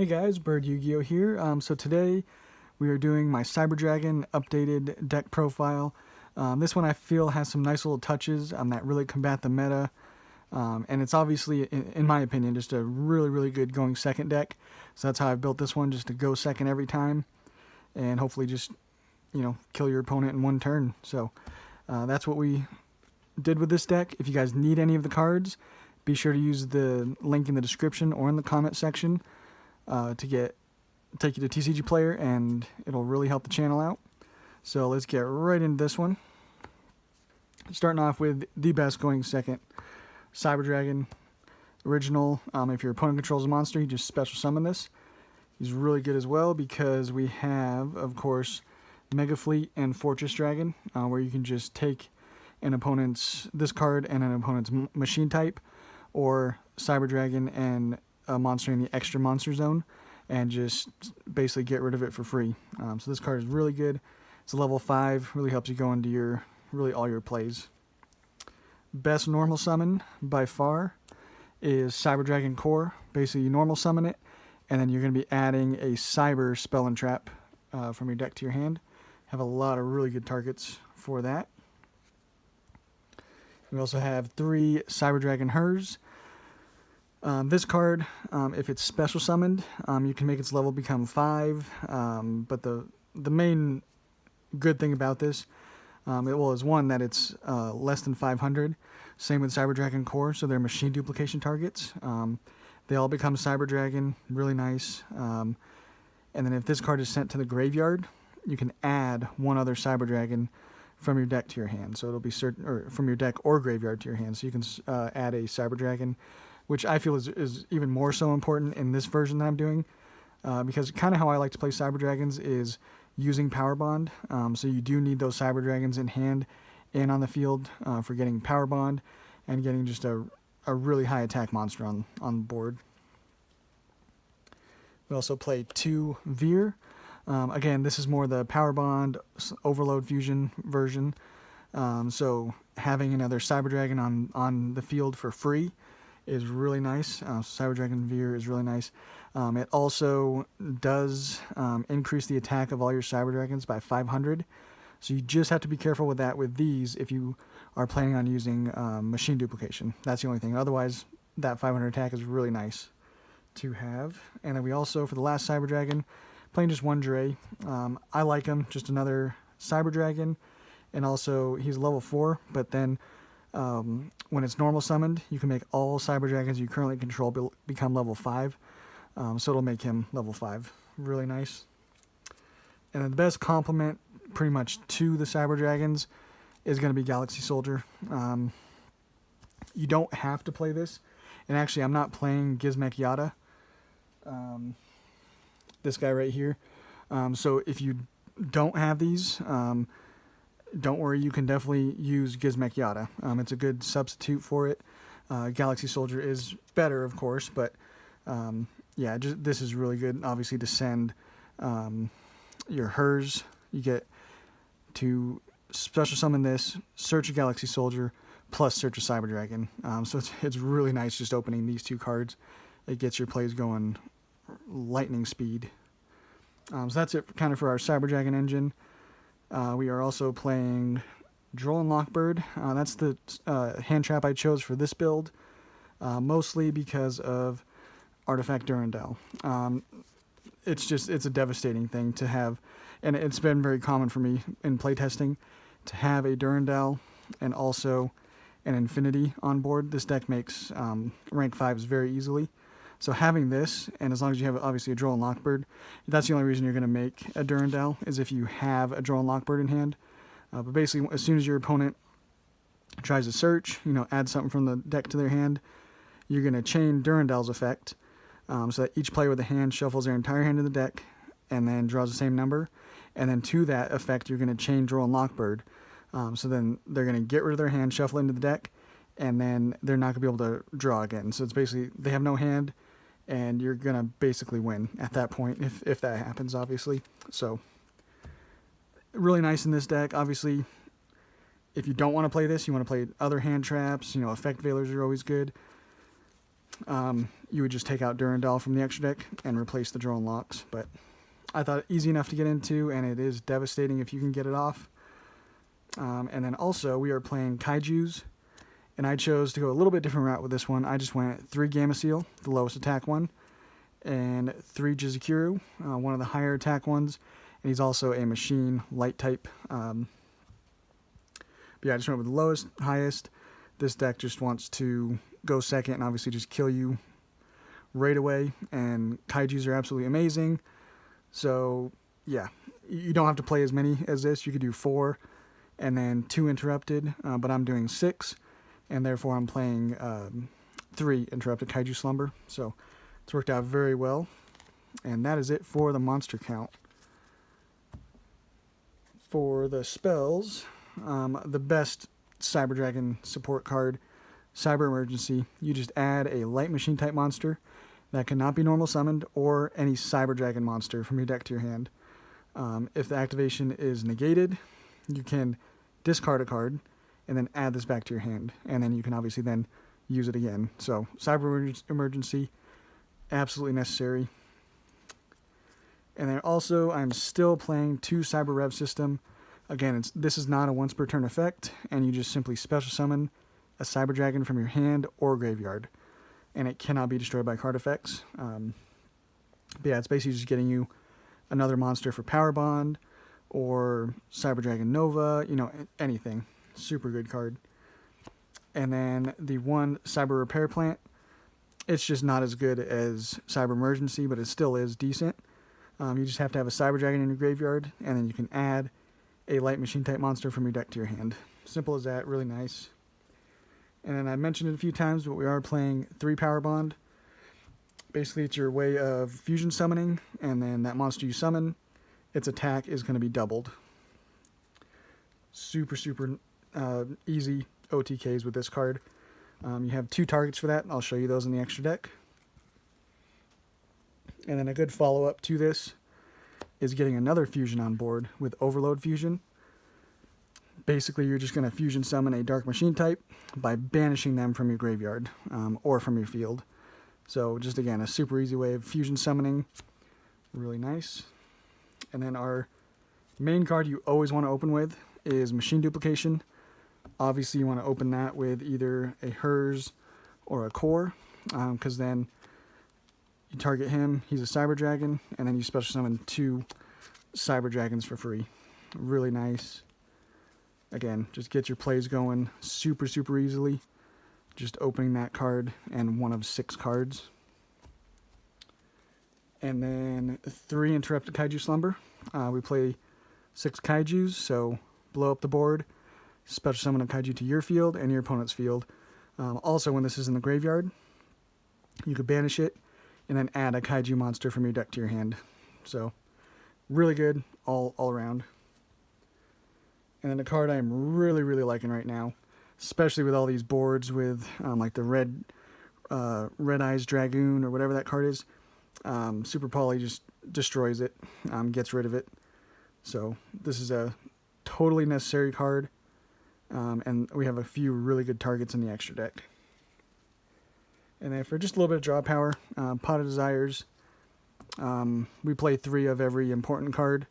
Hey guys, Bird Yu-Gi-Oh here. So today we are doing my Cyber Dragon updated deck profile. This one I feel has some nice little touches that really combat the meta. And it's obviously, in my opinion, just a really good going second deck. So that's how I've built this one, just to go second every time. And hopefully just, kill your opponent in one turn. So that's what we did with this deck. If you guys need any of the cards, be sure to use the link in the description or in the comment section to take you to TCG Player, and it'll really help the channel out. So let's get right into this one. Starting off with the best going second, Cyber Dragon original. If your opponent controls a monster, you just special summon this. He's really good as well because we have, of course, Mega Fleet and Fortress Dragon, where you can just take this card and an opponent's machine type, or Cyber Dragon and a monster in the extra monster zone, and just basically get rid of it for free. So this card is really good. It's a level 5, really helps you go into all your plays. Best normal summon by far is Cyber Dragon Core. Basically, you normal summon it, and then you're going to be adding a Cyber Spell and Trap from your deck to your hand. Have a lot of really good targets for that. We also have 3 Cyber Dragon Hers. This card, if it's special summoned, you can make its level become 5, but the main good thing about this, is one, that it's less than 500. Same with Cyber Dragon Core, so they're machine duplication targets. They all become Cyber Dragon, really nice. And then if this card is sent to the graveyard, you can add one other Cyber Dragon from your deck to your hand. So it'll be from your deck or graveyard to your hand. So you can add a Cyber Dragon, which I feel is even more so important in this version that I'm doing, because kind of how I like to play Cyber Dragons is using Power Bond. So you do need those Cyber Dragons in hand and on the field for getting Power Bond and getting just a really high attack monster on the board. We also play 2 Veer. Again, this is more the Power Bond Overload Fusion version. So having another Cyber Dragon on the field for free is really nice. Cyber Dragon Veer is really nice. It also does increase the attack of all your Cyber Dragons by 500. So you just have to be careful with that with these if you are planning on using machine duplication. That's the only thing. Otherwise, that 500 attack is really nice to have. And then we also, for the last Cyber Dragon, playing just 1 Dre. I like him, just another Cyber Dragon. And also, he's level 4, but then when it's normal summoned, you can make all Cyber Dragons you currently control become level 5. So it'll make him level 5. Really nice. And then the best complement pretty much to the Cyber Dragons is going to be Galaxy Soldier. You don't have to play this. And actually, I'm not playing Gizmek Yata. This guy right here. So if you don't have these, don't worry, you can definitely use Gizmek Yata. It's a good substitute for it. Galaxy Soldier is better, of course, but yeah, this is really good. Obviously, to send your Hers, you get to special summon this, search a Galaxy Soldier, plus search a Cyber Dragon. So it's really nice just opening these 2 cards. It gets your plays going lightning speed. So that's it kind of for our Cyber Dragon engine. We are also playing Droll and Lockbird. That's the hand trap I chose for this build, mostly because of Artifact Durandal. It's a devastating thing to have, and it's been very common for me in playtesting to have a Durandal and also an Infinity on board. This deck makes rank 5s very easily. So having this, and as long as you have obviously a Droll and Lockbird, that's the only reason you're going to make a Durandal, is if you have a Droll and Lockbird in hand. But basically, as soon as your opponent tries to search, add something from the deck to their hand, you're going to chain Durandal's effect, so that each player with a hand shuffles their entire hand in the deck and then draws the same number. And then to that effect, you're going to chain Droll and Lockbird. So then they're going to get rid of their hand, shuffle into the deck, and then they're not going to be able to draw again. So it's basically, they have no hand, and you're going to basically win at that point, if that happens, obviously. So, really nice in this deck. Obviously, if you don't want to play this, you want to play other hand traps, Effect Veilers are always good. you would just take out Durandal from the extra deck and replace the drone locks. But I thought easy enough to get into, and it is devastating if you can get it off. And then also we are playing Kaijus, and I chose to go a little bit different route with this one. I just went 3 Gamma Seal, the lowest attack one, and 3 Jizukuru, one of the higher attack ones, and he's also a machine light type. But yeah, I just went with the lowest, highest. This deck just wants to go second and obviously just kill you right away, and Kaijus are absolutely amazing. So yeah, you don't have to play as many as this. You could do 4 and then 2 interrupted, but I'm doing 6, and therefore I'm playing 3 interrupted Kaiju Slumber. So it's worked out very well, and that is it for the monster count. For the spells, the best Cyber Dragon support card, Cyber Emergency. You just add a light machine type monster that cannot be normal summoned, or any Cyber Dragon monster from your deck to your hand. If the activation is negated, you can discard a card and then add this back to your hand, and then you can obviously then use it again. So Cyber Emergency, absolutely necessary. And then also I'm still playing 2 Cyber Rev System. Again, this is not a once per turn effect, and you just simply special summon a Cyber Dragon from your hand or graveyard, and it cannot be destroyed by card effects. But yeah, it's basically just getting you another monster for Power Bond or Cyber Dragon Nova, you know, anything. Super good card. And then the 1 Cyber Repair Plant, it's just not as good as Cyber Emergency, but it still is decent. You just have to have a Cyber Dragon in your graveyard, and then you can add a light machine type monster from your deck to your hand. Simple as that, really nice. And then I mentioned it a few times, but we are playing 3 Power Bond. Basically, it's your way of fusion summoning, and then that monster you summon, its attack is going to be doubled. Super easy OTKs with this card. You have 2 targets for that. I'll show you those in the extra deck. And then a good follow-up to this is getting another fusion on board with Overload Fusion. Basically, you're just going to fusion summon a Dark Machine type by banishing them from your graveyard or from your field. So just again, a super easy way of fusion summoning. Really nice. And then our main card you always want to open with is Machine Duplication. Obviously, you want to open that with either a Hers or a Core, because then you target him, he's a Cyber Dragon, and then you special summon 2 Cyber Dragons for free. Really nice. Again, just get your plays going super easily. Just opening that card and one of 6 cards. And then 3 Interrupted Kaiju Slumber. We play 6 Kaijus, so blow up the board, special summon a Kaiju to your field and your opponent's field. Also, when this is in the graveyard, you could banish it and then add a Kaiju monster from your deck to your hand. So, really good all around. And then the card I'm really liking right now, especially with all these boards with like the Red Eyes Dragoon or whatever that card is. Super Poly just destroys it, gets rid of it. So this is a totally necessary card, and we have a few really good targets in the extra deck. And then for just a little bit of draw power, Pot of Desires, we play 3 of every important card,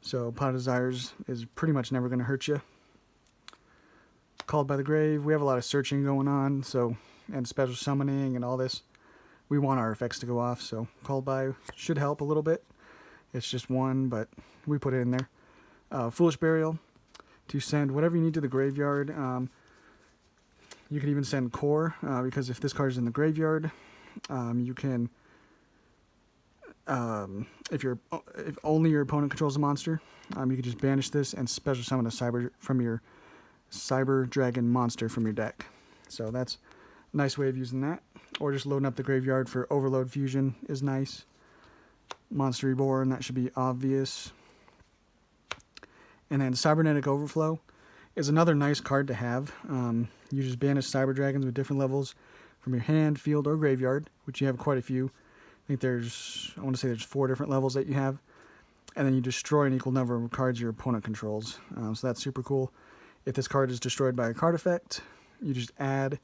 so Pot of Desires is pretty much never going to hurt you. Called by the Grave, we have a lot of searching going on, so, and special summoning and all this. We want our effects to go off, so Called by should help a little bit. It's just 1, but we put it in there. Foolish Burial, to send whatever you need to the graveyard. You can even send Core, because if this card is in the graveyard, you can, if only your opponent controls a monster, you can just banish this and special summon a Cyber Dragon monster from your deck. So that's a nice way of using that. Or just loading up the graveyard for Overload Fusion is nice. Monster Reborn, that should be obvious. And then Cybernetic Overflow is another nice card to have. You just banish Cyber Dragons with different levels from your hand, field, or graveyard, which you have quite a few. I think I want to say there's 4 different levels that you have. And then you destroy an equal number of cards your opponent controls. So that's super cool. If this card is destroyed by a card effect, you just add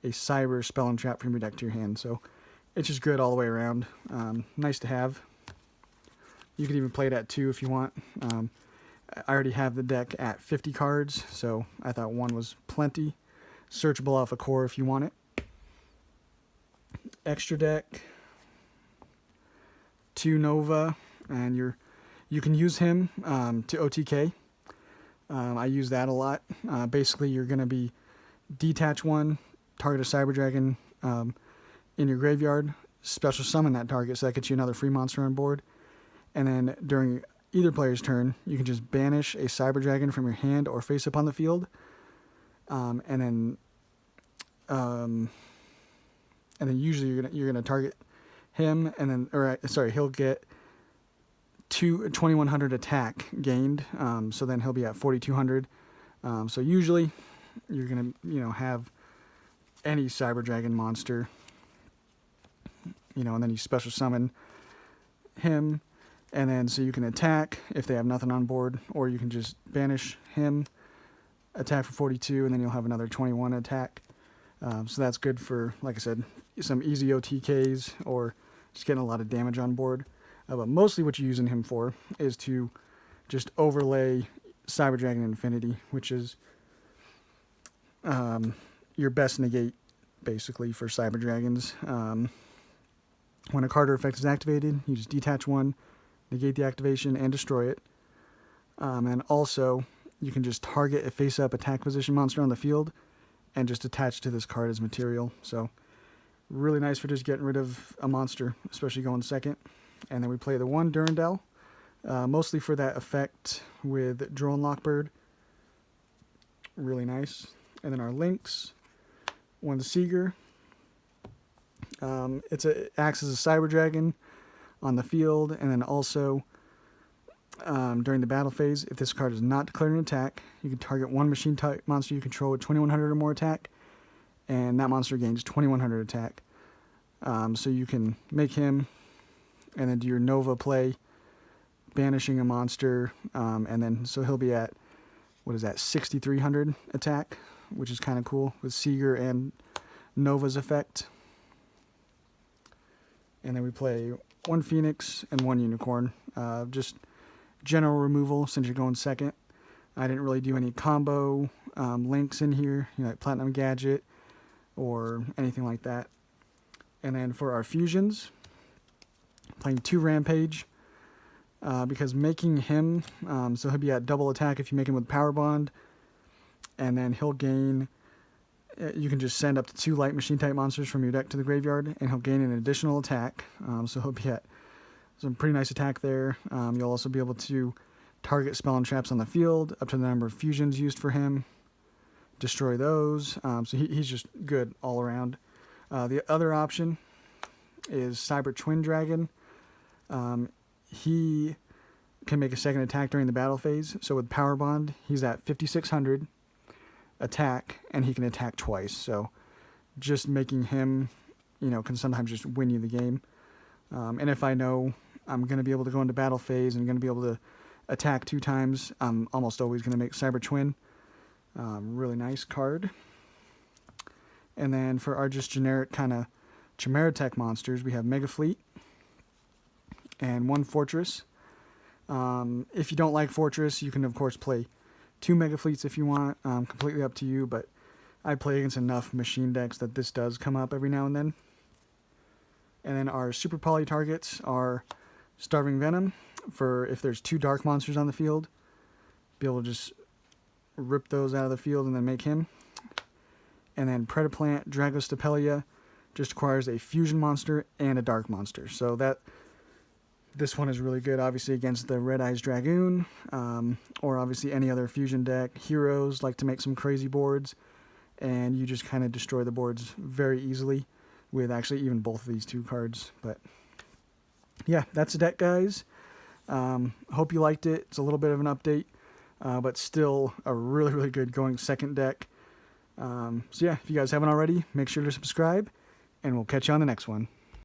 a cyber spell and trap from your deck to your hand. So it's just good all the way around. Nice to have. You could even play it at 2 if you want. I already have the deck at 50 cards, so I thought 1 was plenty. Searchable off a core if you want it. Extra deck, 2 Nova, and you can use him to OTK. I use that a lot. Basically, you're going to be detach 1, target a Cyber Dragon in your graveyard, special summon that target, so that gets you another free monster on board. And then during either player's turn, you can just banish a Cyber Dragon from your hand or face up on the field, and then usually you're gonna target him, and then he'll get 2100 attack gained. So then he'll be at 4200. So usually you're gonna have any Cyber Dragon monster, and then you special summon him. And then so you can attack if they have nothing on board, or you can just banish him, attack for 42, and then you'll have another 21 attack. So that's good for, like I said, some easy OTKs or just getting a lot of damage on board. But mostly what you're using him for is to just overlay Cyber Dragon Infinity, which is your best negate, basically, for Cyber Dragons. When a card or effect is activated, you just detach 1, negate the activation, and destroy it. And also, you can just target a face-up attack position monster on the field and just attach to this card as material. So, really nice for just getting rid of a monster, especially going second. And then we play the 1 Durandal, mostly for that effect with Drone Lockbird. Really nice. And then our links, 1 Seeger. It acts as a Cyber Dragon on the field, and then also during the battle phase, if this card is not declared an attack, you can target 1 machine type monster you control with 2100 or more attack, and that monster gains 2100 attack. So you can make him, and then do your Nova play, banishing a monster, and then so he'll be at 6300 attack, which is kind of cool with Seeger and Nova's effect. And then we play 1 Phoenix and 1 Unicorn. Just general removal since you're going second. I didn't really do any combo links in here, like Platinum Gadget or anything like that. And then for our fusions, playing 2 Rampage, because making him, so he'll be at double attack if you make him with Power Bond, and then he'll gain, you can just send up to 2 light machine type monsters from your deck to the graveyard, and he'll gain an additional attack. So he'll be at some pretty nice attack there. You'll also be able to target spell and traps on the field up to the number of fusions used for him, destroy those. So he's just good all around. The other option is Cyber Twin Dragon. He can make a second attack during the battle phase. So with Power Bond, he's at 5600 attack, and he can attack twice. So just making him, can sometimes just win you the game. And if I know I'm going to be able to go into battle phase and going to be able to attack 2 times, I'm almost always going to make Cyber Twin. Really nice card. And then for our just generic kind of Chimera Tech monsters, we have Mega Fleet and 1 Fortress. If you don't like Fortress, you can of course play 2 Mega Fleets if you want. Completely up to you, but I play against enough machine decks that this does come up every now and then. And then our Super Poly targets are Starving Venom, for if there's 2 dark monsters on the field, be able to just rip those out of the field and then make him. And then Predaplant Dragostapelia just requires a fusion monster and a dark monster. So this one is really good, obviously, against the Red Eyes Dragoon, or obviously any other fusion deck. Heroes like to make some crazy boards, and you just kind of destroy the boards very easily with actually even both of these 2 cards. But yeah, that's the deck, guys. Hope you liked it. It's a little bit of an update, but still a really, really good going second deck. So yeah, if you guys haven't already, make sure to subscribe, and we'll catch you on the next one.